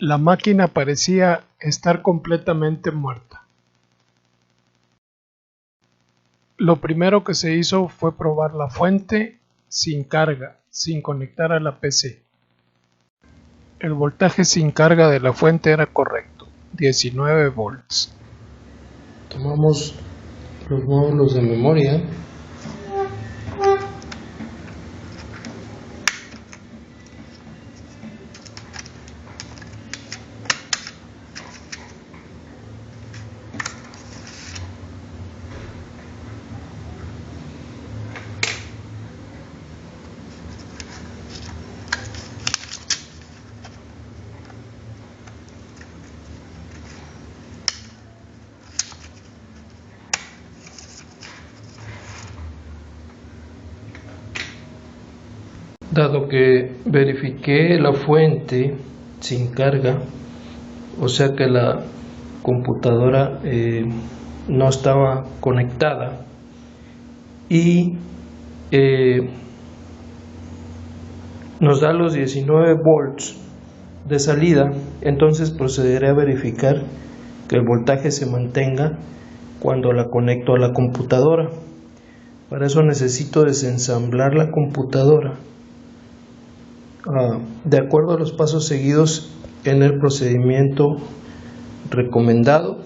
La máquina parecía estar completamente muerta. Lo primero que se hizo fue probar la fuente sin carga, sin conectar a la PC. El voltaje sin carga de la fuente era correcto, 19 volts. Tomamos los módulos de memoria. Dado que verifiqué la fuente sin carga, o sea que la computadora no estaba conectada y nos da los 19 volts de salida, entonces procederé a verificar que el voltaje se mantenga cuando la conecto a la computadora. Para eso necesito desensamblar la computadora de acuerdo a los pasos seguidos en el procedimiento recomendado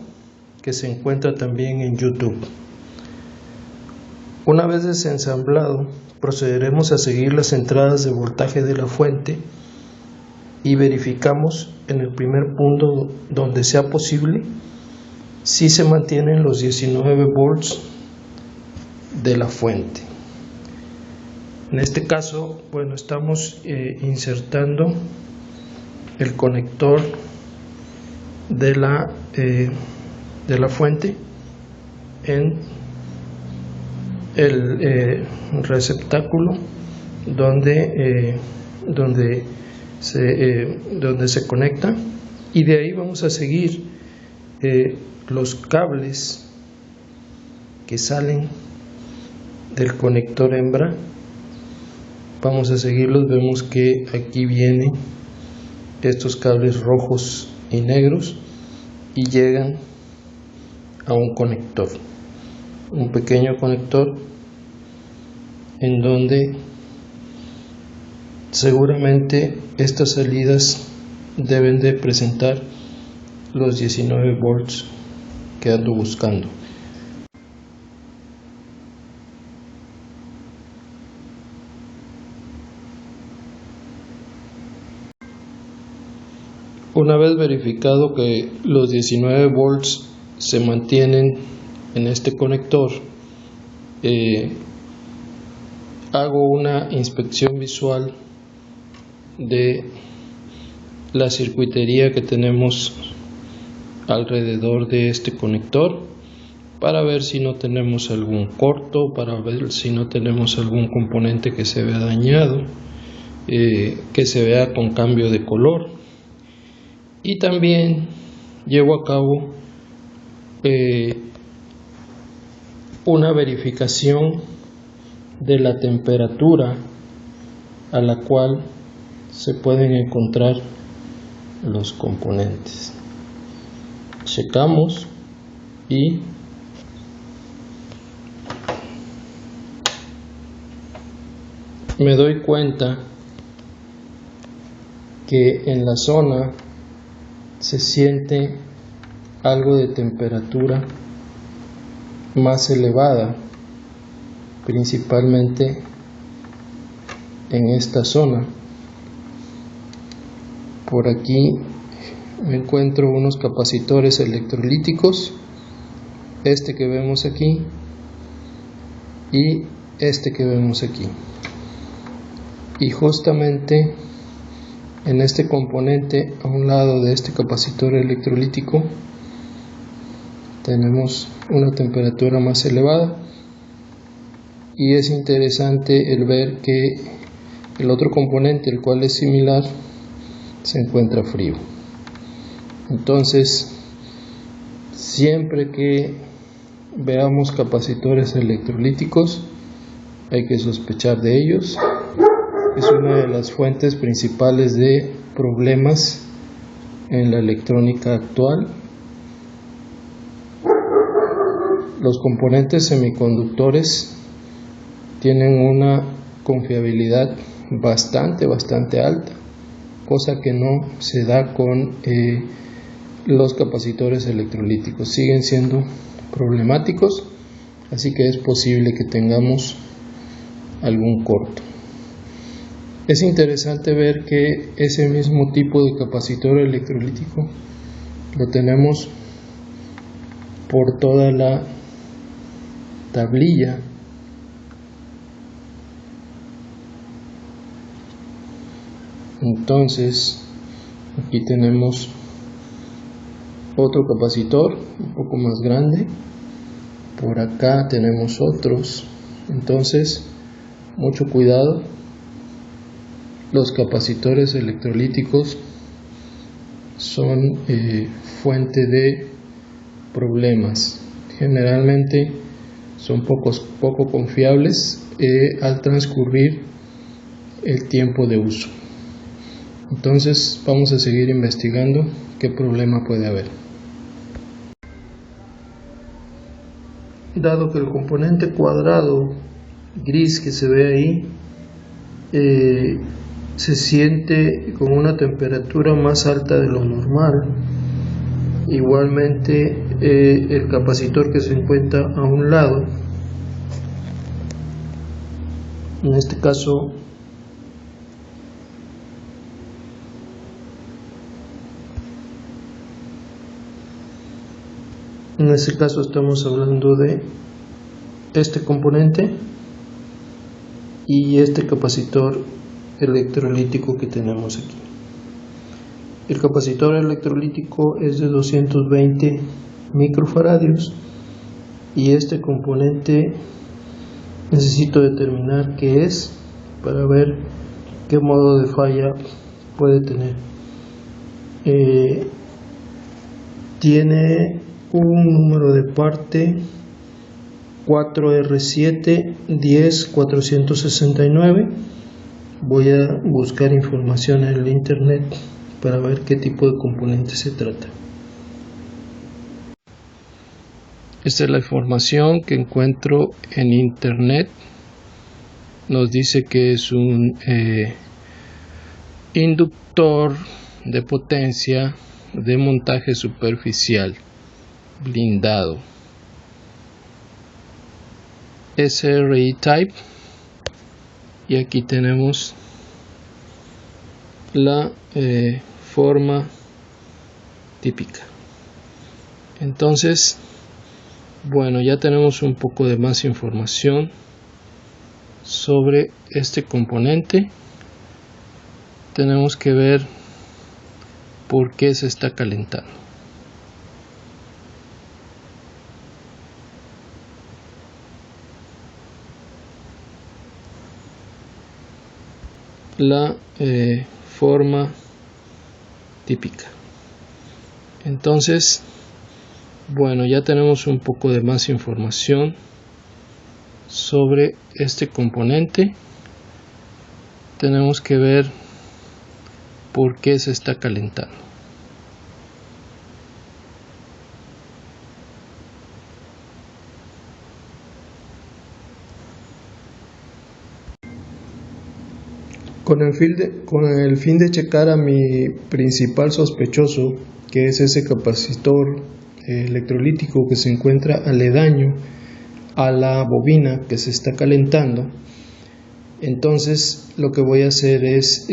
que se encuentra también en YouTube. Una vez desensamblado, procederemos a seguir las entradas de voltaje de la fuente y verificamos en el primer punto donde sea posible si se mantienen los 19 volts de la fuente. En este caso, bueno, estamos insertando el conector de la fuente en el receptáculo donde se conecta, y de ahí vamos a seguir los cables que salen del conector hembra. Vamos a seguirlos. Vemos que aquí vienen estos cables rojos y negros y llegan a un conector, un pequeño conector en donde seguramente estas salidas deben de presentar los 19 volts que ando buscando. Una vez verificado que los 19 volts se mantienen en este conector, hago una inspección visual de la circuitería que tenemos alrededor de este conector para ver si no tenemos algún corto, para ver si no tenemos algún componente que se vea dañado, que se vea con cambio de color. Y también llevo a cabo una verificación de la temperatura a la cual se pueden encontrar los componentes. Checamos y me doy cuenta que en la zona se siente algo de temperatura más elevada, principalmente en esta zona. Por aquí me encuentro unos capacitores electrolíticos, este que vemos aquí y este que vemos aquí, y justamente en este componente, a un lado de este capacitor electrolítico, tenemos una temperatura más elevada, y es interesante el ver que el otro componente, el cual es similar, se encuentra frío. Entonces, siempre que veamos capacitores electrolíticos, hay que sospechar de ellos. Es una de las fuentes principales de problemas en la electrónica actual. Los componentes semiconductores tienen una confiabilidad bastante alta, cosa que no se da con los capacitores electrolíticos. Siguen siendo problemáticos, así que es posible que tengamos algún corto. Es interesante ver que ese mismo tipo de capacitor electrolítico lo tenemos por toda la tablilla. Entonces aquí tenemos otro capacitor un poco más grande, por acá tenemos otros. Entonces mucho cuidado, los capacitores electrolíticos son fuente de problemas. Generalmente son poco confiables al transcurrir el tiempo de uso. Entonces vamos a seguir investigando qué problema puede haber. Dado que el componente cuadrado gris que se ve ahí se siente con una temperatura más alta de lo normal, igualmente el capacitor que se encuentra a un lado, en este caso estamos hablando de este componente y este capacitor electrolítico que tenemos aquí. El capacitor electrolítico es de 220 microfaradios y este componente necesito determinar qué es para ver qué modo de falla puede tener. Tiene un número de parte 4R7-10-469. Voy a buscar información en el internet para ver qué tipo de componente se trata. Esta es la información que encuentro en internet. Nos dice que es un inductor de potencia de montaje superficial blindado, SRI type, y aquí tenemos la forma típica. Entonces, bueno, ya tenemos un poco de más información sobre este componente. Tenemos que ver por qué se está calentando. La forma típica. Entonces, bueno, ya tenemos un poco de más información sobre este componente. Tenemos que ver por qué se está calentando. Con el fin de checar a mi principal sospechoso, que es ese capacitor electrolítico que se encuentra aledaño a la bobina que se está calentando, entonces lo que voy a hacer es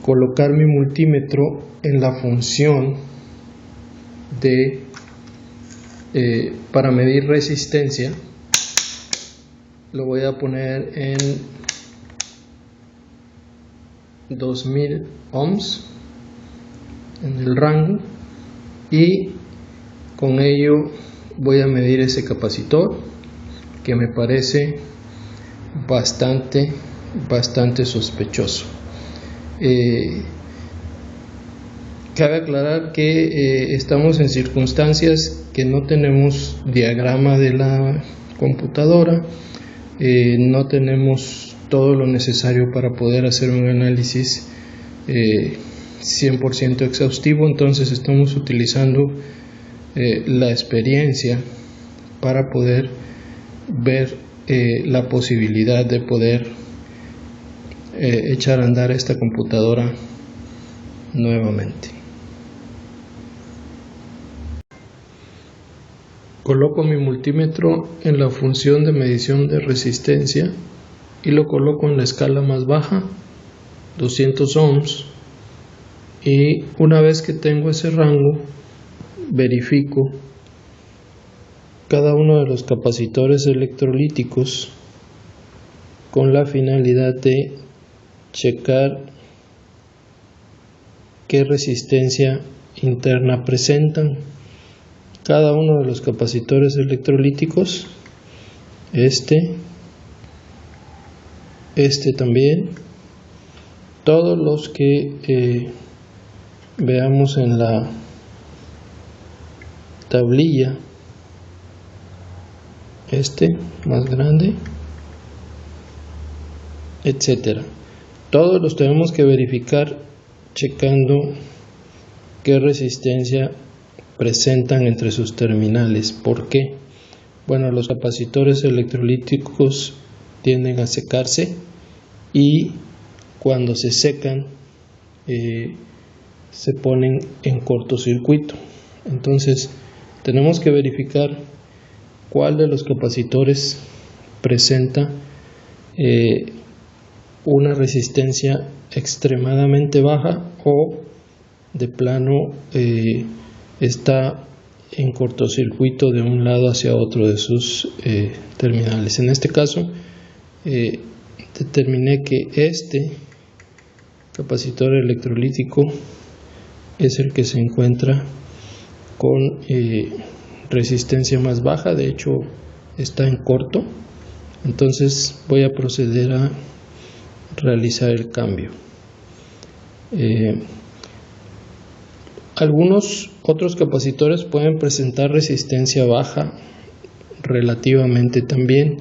colocar mi multímetro en la función de para medir resistencia. Lo voy a poner en 2000 ohms en el rango, y con ello voy a medir ese capacitor que me parece bastante sospechoso. Cabe aclarar que estamos en circunstancias que no tenemos diagrama de la computadora, no tenemos todo lo necesario para poder hacer un análisis 100% exhaustivo, entonces estamos utilizando la experiencia para poder ver la posibilidad de poder echar a andar esta computadora nuevamente. Coloco mi multímetro en la función de medición de resistencia y lo coloco en la escala más baja, 200 ohms, y una vez que tengo ese rango verifico cada uno de los capacitores electrolíticos con la finalidad de checar qué resistencia interna presentan. Cada uno de los capacitores electrolíticos, este también, todos los que veamos en la tablilla, más grande, etcétera. Todos los tenemos que verificar checando qué resistencia presentan entre sus terminales. ¿Por qué? Bueno, los capacitores electrolíticos tienden a secarse y cuando se secan se ponen en cortocircuito. Entonces tenemos que verificar cuál de los capacitores presenta una resistencia extremadamente baja o de plano está en cortocircuito de un lado hacia otro de sus terminales. En este caso determiné que este capacitor electrolítico es el que se encuentra con resistencia más baja, de hecho está en corto. Entonces voy a proceder a realizar el cambio. Algunos otros capacitores pueden presentar resistencia baja relativamente también,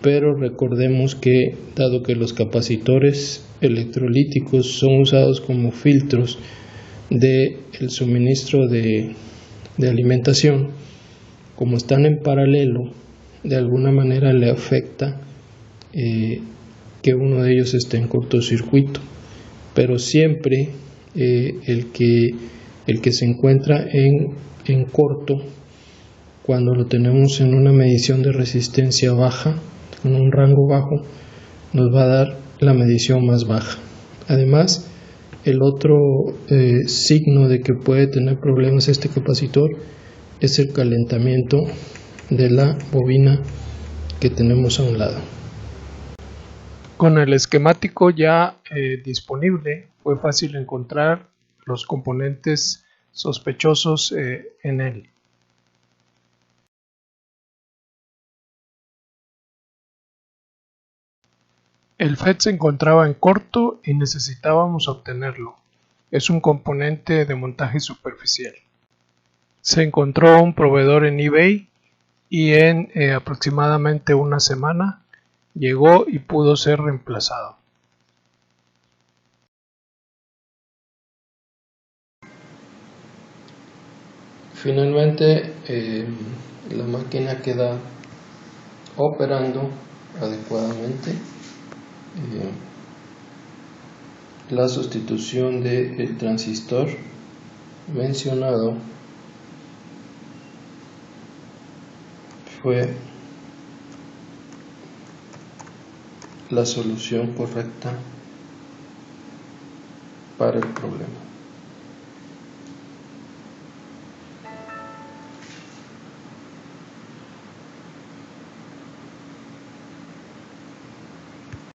pero recordemos que dado que los capacitores electrolíticos son usados como filtros del suministro de alimentación, como están en paralelo, de alguna manera le afecta que uno de ellos esté en cortocircuito, pero siempre el que se encuentra en corto, cuando lo tenemos en una medición de resistencia baja, con un rango bajo, nos va a dar la medición más baja. Además, el otro signo de que puede tener problemas este capacitor es el calentamiento de la bobina que tenemos a un lado. Con el esquemático ya disponible, fue fácil encontrar los componentes sospechosos en él. El FET se encontraba en corto y necesitábamos obtenerlo. Es un componente de montaje superficial. Se encontró un proveedor en eBay y en aproximadamente una semana llegó y pudo ser reemplazado. Finalmente la máquina queda operando adecuadamente. La sustitución del transistor mencionado fue la solución correcta para el problema.